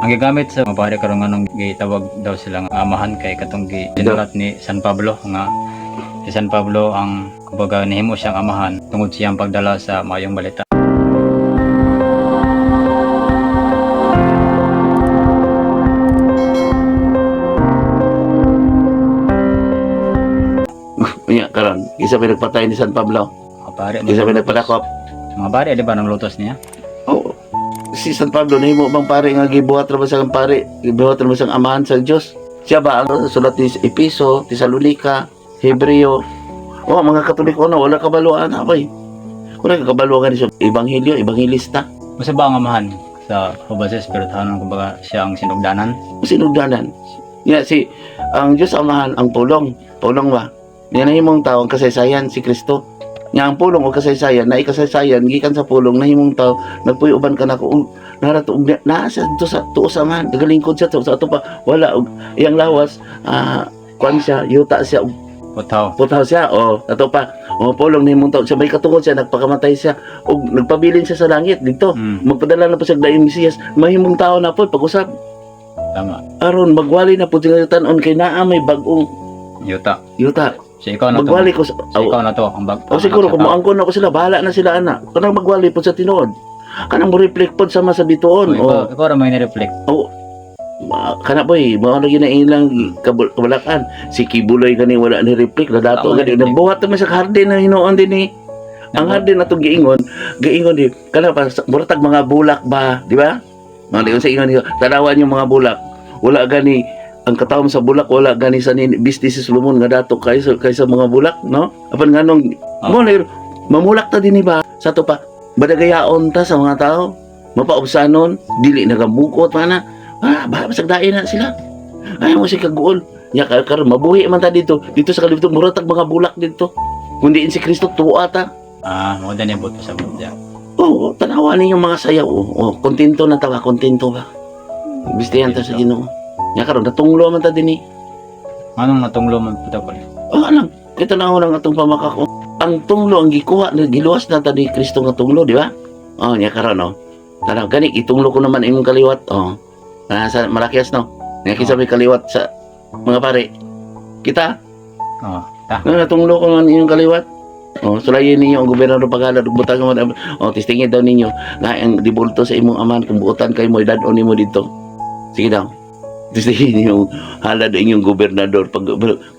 Ang gigamit sa mga pare karon nganong gitawag daw sila nga amahan kay katong ginulat ni San Pablo nga si San Pablo ang kumbaga nihimo siyang amahan tungod siyang pagdala sa mayong balita. Unya karon, isa may nagpatay ni San Pablo. Mga pare Isa may nagpadakop. mga pare di ba nang lutos niya? Oh, si San Pablo nahimo bang pare nga gibuhat ra ba sa pare, gibuhat ra ba sa amahan sa Dios? Siya ba ang sulat ni Episo, Tesalonica, Hebreo? Oh, mga Katoliko na wala kabaluan abay. Wala kabaluan sa ebanghelyo, ebanghilista. Masa ba ang amahan sa pabasa sa espirituhanon kumbaga siya ang sinugdanan? Sinugdanan. Ya si ang Dios amahan ang pulong ba? Yan ang himong tao ang kasaysayan si Kristo. Nga ang pulong o kasaysayan na ikasaysayan gikan sa pulong na himong tao nagpuy-uban ka nako narato naa sa tuos man nagalingkod siya sa ato pa wala og iyang lawas kwan siya yuta siya putaw siya o ato pa o pulong na himong tao siya may katungod siya nagpakamatay siya og nagpabilin siya sa langit dito magpadala na pa siya daing Mesiyas mahimong tao na po pag-usab Tama. aron magwali na po sila tan-on kay naa may bag-ong Yuta. yuta. So ikaw na to. Magwali ko sa So, ikaw na to ang bag. o siguro kung maangkon ako sila bahala na sila ana kanang magwali po sa tinuod kanang mo reflect pod sama sa bituon Ikaw ra may ni-reflect. o kana boy mao na gina ilang kabalakan si Kibuloy gani wala ni reflect na dato gani nagbuhat man sa hardin na hinuon din ni ang hardin na tong giingon di kana pa muratag mga bulak ba di ba mga diyon sa ingon niyo tanawan yung mga bulak wala gani ang katawom sa bulak wala gani sa business Solomon nga dato kaysa mga bulak no apan nganong mo mamulak ta din ba sa to pa badagayaon ta sa mga tao mapaubsanon dili nagamukot mana basag dain na sila ay mo si kaguol nya karon mabuhi man ta dito sa kalibutan muratag mga bulak dito kundi si Kristo tuwa ta Mo din ibot sa budya. oo tanawa ninyo mga sayaw kontento na ta ba kontento ba bistihan ta sa Ginoo nya karon natunglo man ta dinhi Anong natunglo man puta ko? alam kita na lang atong pamakako ang tunglo ang gikuha na giluwas na ta ni Kristo nga tunglo di ba nya karon tanaw gani itunglo ko naman imong kaliwat sa Malakias no nga kisa may kaliwat sa mga pare kita natunglo ko naman imong kaliwat sulayin ninyo ang gobernador paghalad ug butang mo tistingin daw ninyo na ang dibulto sa imong aman kung buotan kay mo idad-on nimo dito sige daw tistingin ninyo halad inyong gobernador pag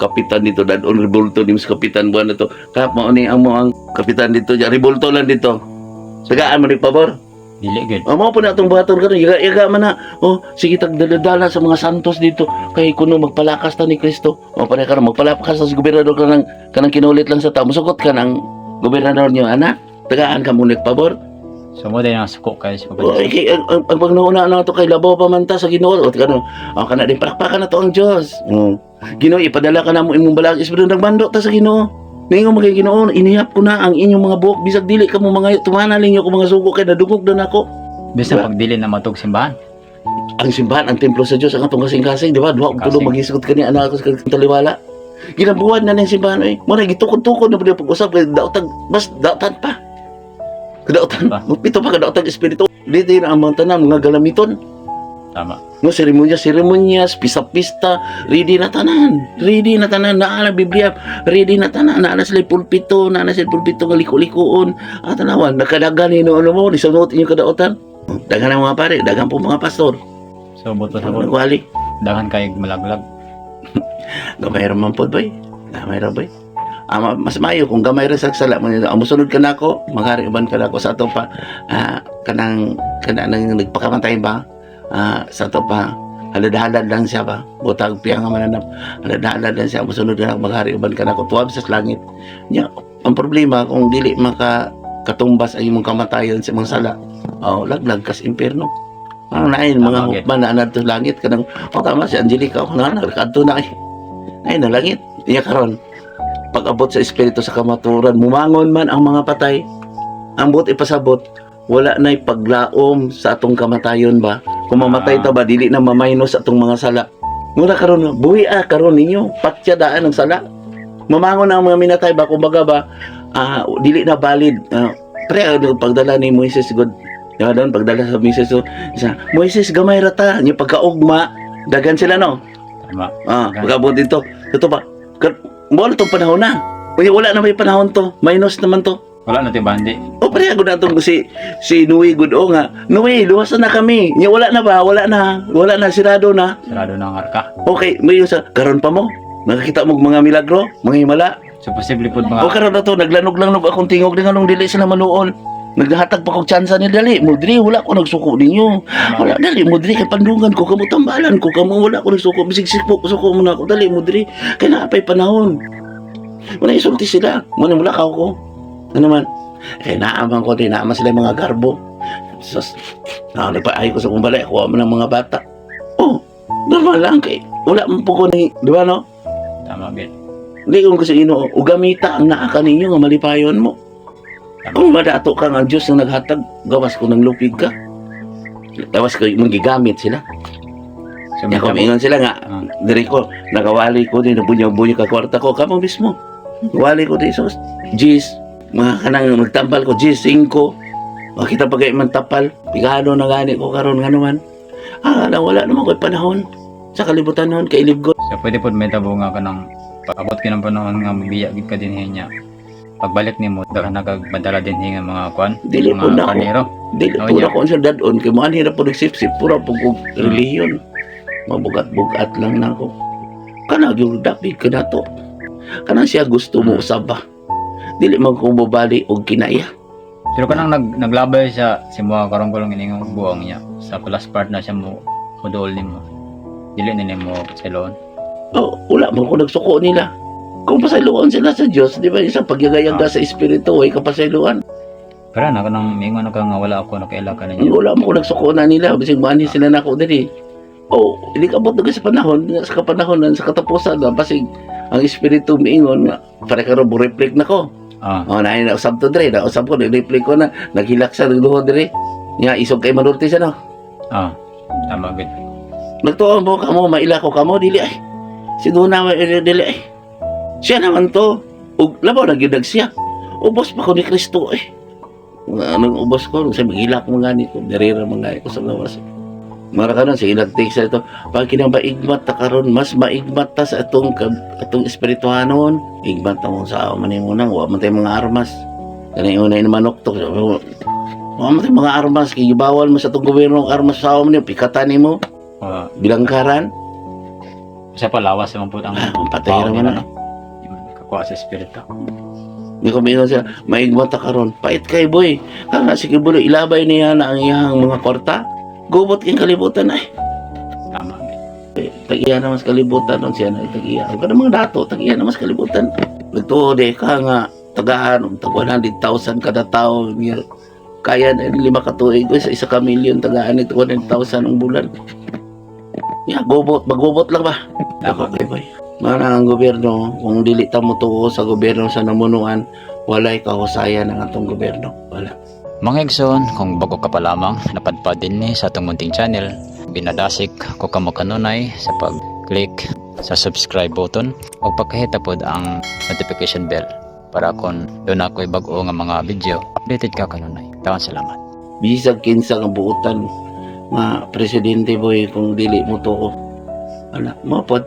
kapitan dito dad-on ribulto nimo sa kapitan buwan na to kap mo ni ang kapitan dito ribulto lang dito sagaan mo ni pabor Dili gid. Mao po na itong buhaton karon yaga man na sige tagdala sa mga santos dito kay kuno magpalakas ta ni Kristo panay karon magpalakas sa gobernador kanang kinulit lang sa tao musugot ka ng gobernador niyo ana tagaan ka mo pabor So mo din ang suko kay sa ang pagnauna na to kay labaw pa man ta sa Ginoo karon kana din palakpakan na to ang Dios Ginoo ipadala ka na mo imong balag espiritu nagbando ta sa Ginoo Ningo magay Ginoo inihap ko na ang inyong mga buhok bisag dili ka mo mga tumana ninyo ko mga sugo kay nadungog na nako Bisa pagdili na matug simbahan. ang simbahan ang templo sa Dios ang atong kasing-kasing di ba duha og tulo magisgot kani anak ko sa taliwala ginabuhat na ning simbahan mo na gitukod-tukod na pud pag-usap kay daotag mas daotan pa kadaotan pito pa kadaotag espiritu dito na ang mga tanan mga galamiton Tama. no seremonyas pista-pista ready na tanan naa na Biblia ready na tanan naa na sila pulpito nga liko-likoon tanawan nakadagan ni ano mo nisunod inyo kadaotan daghan ang mga pare daghan po mga pastor So buto sa ko. wali Daghan kay malaglag. gamay ra man pod bay gamay ra bay mas mayo kung gamay ra sa sala man musunod ka nako magari uban ka nako sa ato pa kanang nagpakamatay ba sa ato pa halad-halad lang siya ba butag piyang mananap halad-halad lang siya musunod ka nako magari uban ka nako tuwab sa langit nya ang problema kung dili katumbas ay imong kamatayon sa mga sala laglag kas impierno nain mga hukman na anad to langit kanang tama si Angelica nagkadto na ay na langit iya karon pag-abot sa espiritu sa kamaturan mumangon man ang mga patay ang buot ipasabot wala na'y paglaom sa atong kamatayon ba kung mamatay ta ba dili na mamaynos atong mga sala mura karon buhi karon ninyo patyadaan ang sala mamangon na ang mga minatay ba kumbaga ba dili na valid pre pagdala ni Moises god Yung doon, pagdala sa misis so, isa, Moises, gamay rata. Yung pagkaugma, dagan sila, no? Tama. Pagkabot dito. Ito pa, wala itong panahon na. Wala na may panahon to. Minus naman to. Wala na bandi. O, pareha ko na itong si Nui Gudo nga. Nui, luwasan na kami. Nya, wala na ba? Wala na, sirado na. Sarado na ang arka. Okay, may yung sa, karon pa mo. Nakakita mo mga milagro, mga himala. So posible po mga O karon na to, naglanog-lanog akong tingog din anong dili sila manuol. Naghatag pa kong tsansa ni dali. Mudri, wala ko nagsuko ninyo. Wala, dali, mudri, kay pandungan ko, kamo tambalan ko, kamo wala ko nagsuko. Bisig suko mo na ako, dali, mudri. Kaya naapay panahon. Wala isulti sila. Muna ka ko. Ano man? Kaya naaman ko din, naaman sila yung mga garbo. Sus, nagpaay ko sa kumbalay, kuha mo ng mga bata. Oh, normal lang kay. Wala mo po ko ni, di ba no? tama gid. Hindi kung kasi ino, ugamita ang naaka ninyo nga malipayon mo. Kung madato ka nga Diyos na naghatag, gawas ko ng lupig ka. Gawas ko magigamit sila. So Kaya kumingon sila nga, diri ko, nakawali ko din, nabunyaw-bunyaw ka kwarta ko, kamo mismo. Wali ko din, so, G's, mga kanang magtambal ko, G's, 5. Makita pa kayo man tapal, pigado na gani ko karon nga naman. Wala naman ko panahon. Sa kalibutan noon, kay Ilibgot. So pwede po may tabo nga ka ng paabot ka ng panahon nga mabiya gid ka din niya. Pagbalik nimo daw nagpadala din nga mga kwan, Dili po mga na ako. karnero. Dili Oh, po yeah. na ko sa dadon, kay mga hirap po nagsip-sip, pura po kong reliyon. Mabugat-bugat lang na ako. Kanang yung dapig ka na to. Kanang siya gusto mo usaba. Dili man kong babali og kinaya. Pero kanang naglabay siya si mga karong-karong iningong buong niya sa last part na siya mo modol nimo. Dili na mo selon. Oh, wala man ko nagsuko nila. Kung pasayloan sila sa Diyos, di ba, isang pagyagayaga sa Espiritu, ay kapasayloan. Pero na kanang mingon ka nga wala ako nakaila ka ninyo. Wala man ko nagsuko na nila, bising maani sila na ako dali. Oh, hindi ka abot na sa panahon, sa kapanahonan, sa katapusan, basig ang Espiritu miingon nga, pare ka rin, reflect na ko. Nahin na usab to dre, na usab ko, reflect ko na, naghilak sa nagluho dre. Nga, isog kay manulti siya, no? Tama gid. Nagtuon mo kamo, maila ko kamo, dili ay. Siguna mo, dili ay. Siya naman to, labaw na gidag siya. Ubos pa ko ni Kristo eh. Anong ubos ko, sa maghilak mo nga ni ko, darira mga ko sa lawas. Mara ka nun, sige nag-take sa ito. Pag kinabaigmat ta karon, mas maigmat ta sa itong espirituhanon. Igmat ta mo sa aman mo nang, huwag mo tayo mga armas. Kanay unay na manok to. Huwag mo tayo mga armas, kigibawal mo sa itong gobyerno ng armas sa aman niyo, pikatan mo, bilangkaran. Sa palawas naman po ang patay naman na. Kakuha sa espiritu. May kumingon siya, maigmat ta karon. Pait kay boy. Kaya sige boy, ilabay niya na ang iyang mga kwarta. Gubot kang kalibutan ay. Tama. Tag-iya naman sa kalibutan nun siya na tag-iya. Ang kada mga dato, tag-iya naman sa kalibutan. Nagtuod eh ka nga, tagaan, tag 100,000 kada tao. Kaya na 5 katuig ko sa 1 ka milyon, tagaan ito 100,000 ang bulan. Magubot lang ba? Tama. Okay boy. Mana ang gobyerno, kung dili ta mo tuo sa gobyerno sa namunuan, walay kahusayan ang atong gobyerno. Wala. Mga igsoon, kung bago ka pa lamang, napadpad din ni sa atong munting channel, binadasik ko ka kanunay sa pag-click sa subscribe button o pagkahita pod ang notification bell para kung doon ako'y bago nga mga video, updated ka kanunay. Tawang salamat. Bisag kinsa nga buutan nga presidente boy kung dili mo tuo. Wala, mapod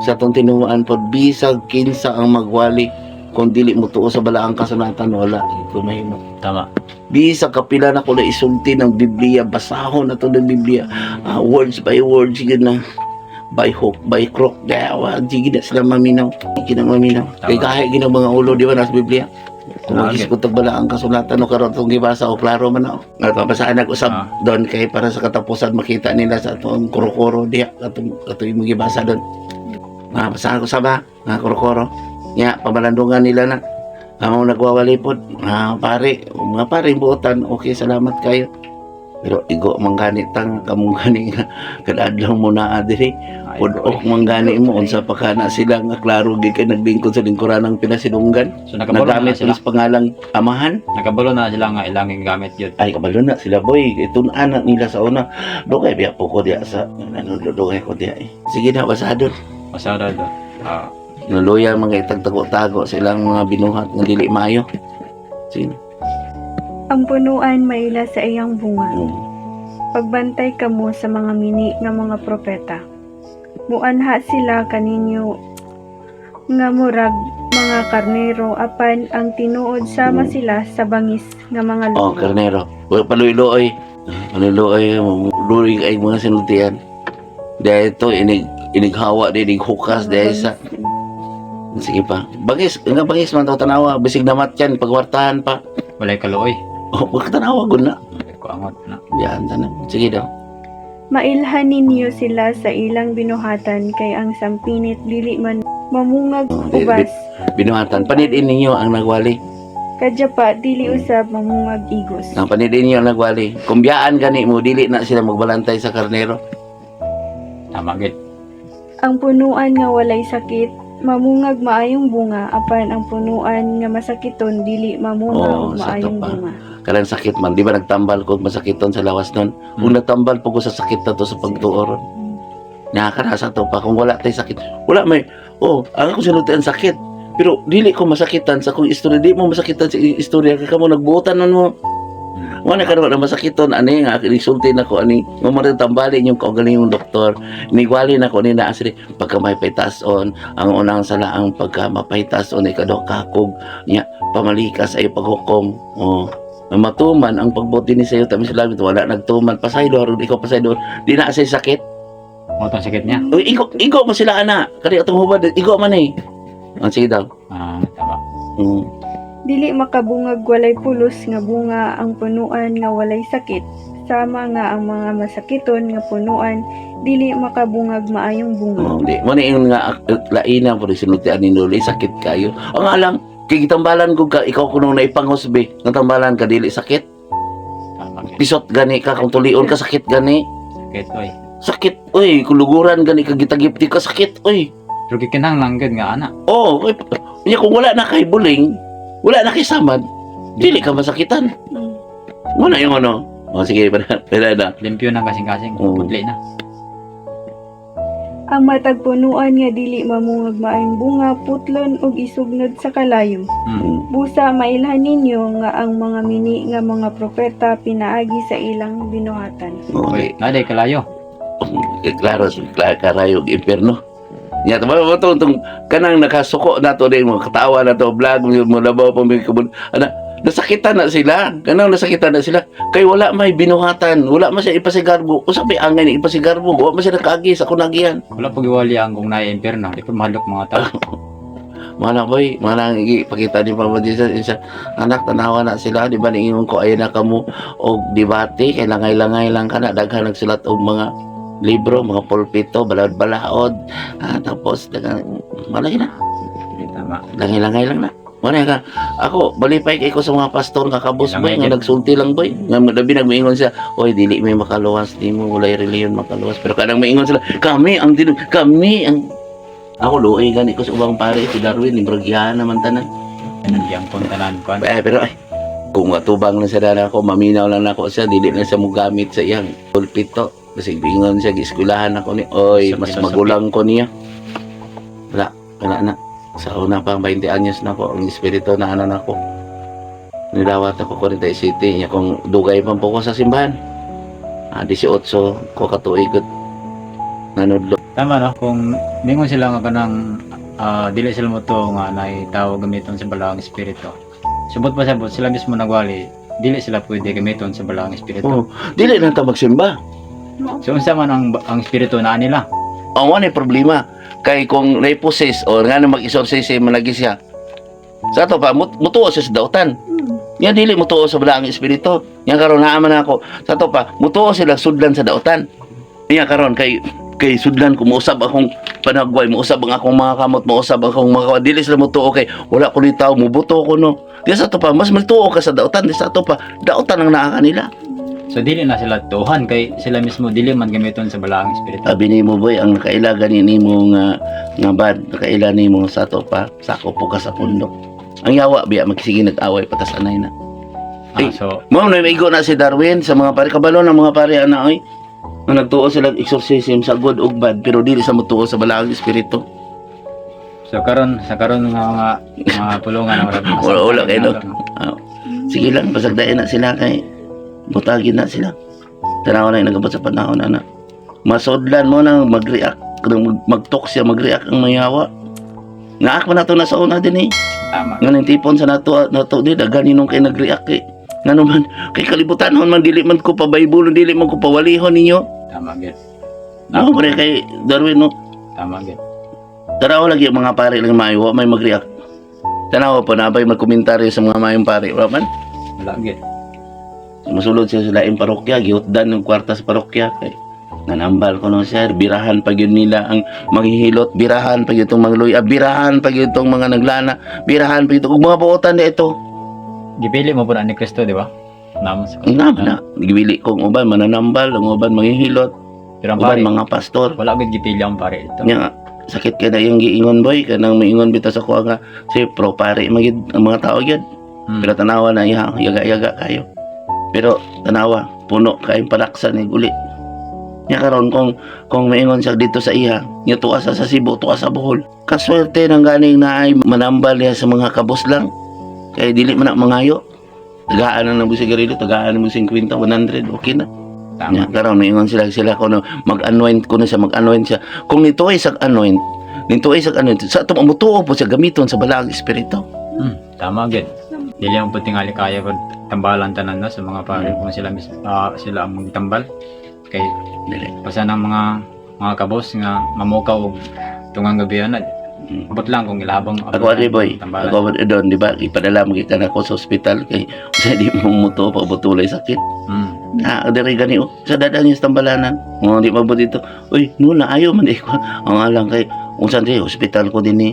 sa atong tinuan pod bisag kinsa ang magwali kung dili mo tuo sa balaang kasunatan, wala ito mahimo. Tama. Bisag kapila na ko na isulti ng Biblia, basahon na to ng Biblia, words by words, sige na by hook, by crook, sige na sila maminaw, kay kahit ginang mga ulo, di ba, nasa Biblia kung magis ko tagbala ang kasulatan no karon itong gibasa o klaro man ako at papasahan nag-usap doon kay para sa katapusan makita nila sa itong kuro-kuro diya katong yung gibasa doon papasahan ko sa ba kuro-kuro nga pamalandungan nila na nagwawalipod mga pare buotan, okay, salamat kayo. Pero igo manggani tang kamong gani nga kadadlaw mo na adiri pudok manggani mo unsa pa kana sila nga klaro gid kay naglingkod sa lingkuran ng pinasinunggan. So nagamit sila sa pangalang amahan. Nakabalo na sila nga ilanging gamit yun. Ay kabalo na sila boy, itun-an na nila sa una. Dugay biya po ko diya sa dugay ko diya eh. Sige na basadon. Masada doon. Nuluyan mga itagtago-tago silang mga binuhat nga dili maayo. Sige. Ang punuan maila sa iyang bunga. Mm. Pagbantay kamo sa mga mini nga mga propeta. Muanha sila kaninyo nga murag mga karnero apan ang tinuod sama sila sa bangis nga mga Oh, lupa. karnero. Wala paluiloy. Paluiloy, luloy ay mga sinultian. Dahil ito, inighawa, inighukas, dahil sa... Sige pa. Bangis, nga bangis man ito, tanawa. Bisig namat yan, pagwartahan pa. Walay kaluoy. Oh, wag tanawa, gun na. Kuangot na. Yan, tanan. Sige daw. Mailhan ninyo sila sa ilang binuhatan kay ang sampinit dili man mamungag Oh, ubas. Binuhatan. Panidin ninyo ang nagwali. Kadya pa dili usab mamungag igos. Ang panidin ninyo ang nagwali. Kung biyaan gani mo, dili na sila magbalantay sa karnero. Tama gid. Ang punuan nga walay sakit mamungag maayong bunga apan ang punuan nga masakiton dili mamunga Oo, og sa maayong to pa. bunga. Kalang sakit man. Di ba nagtambal ko masakiton sa lawas nun? Kung nagtambal po ko sa sakit na to sa pagtuoron. Nakakarasa to pa. Kung wala tayo sakit. Wala may, ang ako sinutian sakit. Pero dili ko masakitan sa kung istorya. Di mo masakitan sa istorya. Kaya mo nagbuutan man mo. Wala ka naman na masakiton. Ani nga, isulti na ko. Ani, mamarang tambalin yung kaugaling yung doktor. Nigwali na ko ni naasri. Pagka may paitason, ang unang sala ang pagka mapaitason, ikado kakog. Niya, pamalikas ay paghukom. Matuman ang pagbuti ni sayo. Tamis lang ito. Wala nagtuman. Pasaydor. Ikaw pasaydor. Di na asay sakit. Mo tong sakit niya. Uy, igo mo sila ana. Kani atong hubad, igo man eh. Ang sige daw. Tama. Mm. Dili makabungag walay pulos nga bunga ang punuan nga walay sakit. Sama nga ang mga masakiton nga punuan dili makabungag maayong bunga. Di. Muna yung nga laina po rin sinutian ni Luli. Sakit kayo. Ang alam, kay gitambalan ko ka, ikaw kunong naipangusbe. Natambalan ka, dili sakit. Tama gid. Pisot gani ka, kung tulion ka, sakit gani. Sakit oy. Sakit, uy. Kuluguran gani ka, gitagipti ka, sakit, uy. Pero gikinahanglan gid nga ana. Uy. Kung wala na kay buling, wala na kay samad, dili ka masakitan. Mm. Muna yung ano. Sige, pera na. Limpyo na kasing-kasing. Oo. Pudli na. Ang matag punuan nga dili mamungag maayong bunga putlon ug isugnod sa kalayo. Busa mailhan ninyo nga ang mga mini nga mga propeta pinaagi sa ilang binuhatan. Okay. Naday kalayo. Klaro, karayog imperno. Nya tama mo tong kanang nakasuko nato din mo katawa na to vlog mo labaw pa may kabun. Ana, nasakitan na sila. Kanang nasakitan na sila. Kay wala may binuhatan, wala man siya ipasigarbo. Usa may angay ni ipasigarbo, wa man siya nakaagi sa kunagian. Wala pag iwali ang kung naay impierno. Di pa mahalok mga tao. Mana boy, mana ipakita ni Papa Jesus isa anak tanawa na sila di ba niingon ko ay na kamo og debate kay langay-langay lang kana daghan nagsulat og mga libro, mga pulpito, balad-balaod, tapos dagang malay na. Tama. Langay-langay lang na. Muna ka, ako, balipay kay ko sa mga pastor nga kabus boy, Langay nga din. nagsulti lang boy. Nga labi nagmiingon siya, oy, dili may makaluwas, di mo walay reliyon makaluwas. Pero kadang maingon sila, kami ang ako luoy gani ko sa ubang pare, si Darwin, ni Bragyahan naman tanan. Nandiyan kong tanan ko. Pero kung matubang lang sa dana ko, maminaw lang ako siya, dili na siya mo gamit sa iyang pulpito. Kasi bingon siya, giskulahan ako ni, oy, mas Sabi- magulang ko niya. Wala na. Sa una pang 20 anyos na ko, ang espiritu na ano na ko. Nilawat ako 47, niya kung dugay pa po ko sa simbahan. 18 ko katuigot. Nanudlo. Tama no, kung ningon sila nga kanang dili sila mo to nga nay tao gamiton sa balaang espiritu. Subot pa sabot sila mismo nagwali, dili sila pwede gamiton sa balaang espiritu. Oh, dili na ta magsimba. So unsa man ang espiritu na nila? Ang wala problema kay kung naiposes o nga na mag-exorcise malagi siya. Sa ato pa mutuo siya sa dautan. Yan dili mutuo sa balaang espiritu. Yan karon naaman ako. Sa ato pa mutuo sila sudlan sa dautan. Yan karon kay sudlan ko mausab akong panagway, mausab ang akong mga kamot, mausab akong mga dili sila mutuo kay wala ko ni tao mubuto ko no. Di sa ato pa mas mutuo ka sa dautan, di sa ato pa dautan ang naa kanila. So dili na sila tuhan kay sila mismo dili man gamiton sa balaang espiritu. Sabi ni mo boy, ang nakaila gani nimo nga bad, nakaila nimo sa ato pa, sako po ka sa pundok. Ang yawa biya magsige nag-away patas anay na. So Mo na maigo na si Darwin sa mga pare kabalo ng mga pare ana oy. Nga nagtuo sila exorcism sa good ug bad pero dili sa mutuo sa balaang espiritu. karon nga mga pulungan ang Wala kayo no. sige lang, pasagdain na sila kay butagin na sila. Tanaw na yung nagabot sa panahon, anak. Masodlan mo nang mag-react, mag-talk siya, mag-react ang mayawa. Nga ako na ito nasa una din eh. Tama. Nga nang tipon sa nato din, ganinong kayo nag-react eh. Nga naman, kay kalibutan man, dili man ko pa Bible, dili man ko pa walihon ninyo. Tama gid. Ako pre kay Darwin, no? Tama gid. Tanaw lagi yung mga pare lang mayo, may mag-react. Tanaw pa na ba'y magkomentaryo sa mga mayong pare, wala man? Wala gid. Musulod siya sa laing parokya, giutdan ng kwarta sa parokya. Kay nanambal ko no sir, birahan pag yun nila ang maghihilot, birahan pag itong mga luya, birahan pag itong mga naglana, birahan pag itong mga buotan na ito. Gipili mo po na ni Kristo, di ba? Namo sa Ang naman na, gibili kong uban mananambal, ang uban manghihilot, Pero ang uban pare, mga pastor. wala gid gipili ang pare dito. Nya sakit ka na yung giingon boy, kanang maingon bitaw sa kuha nga, si pro pare magid ang mga tao gyud. Pero tanawa na iya, yaga-yaga kayo. Pero tanawa, puno kayong palaksan ni guli. Nya karon kung maingon siya dito sa iya, nya tuwa sa Cebu, tuwa sa Bohol. Kaswerte nang ganing na ay manambal niya sa mga kabos lang. Kaya dili man na mangayo. Tagaan na ng sigarilyo, tagaan na ng 50, 100, okay na. Nya Tama. karon maingon sila kuno mag-anoint kuno siya, mag-anoint siya. Kung nito ay anoint, nito ay anoint, sa ato mamutuo po siya gamiton sa balaang espiritu. Tama gid. Dili ang putingali kaya pag tambalan tanan na sa mga pare kung sila sila ang magtambal. Kay Dili. basta ng mga kabos nga mamukaw og tungang gabi na. Abot lang kung ilabang Ako ari boy, tambalan. ako doon, di ba? Ipadala mo kita na ako sa ospital kay sa di mo muto pa butulay sakit. Diri gani sa dadang yung tambalanan. Di mabot dito. Uy, nuna ayo man di ko. Ang alang kay unsan di ospital ko din ni.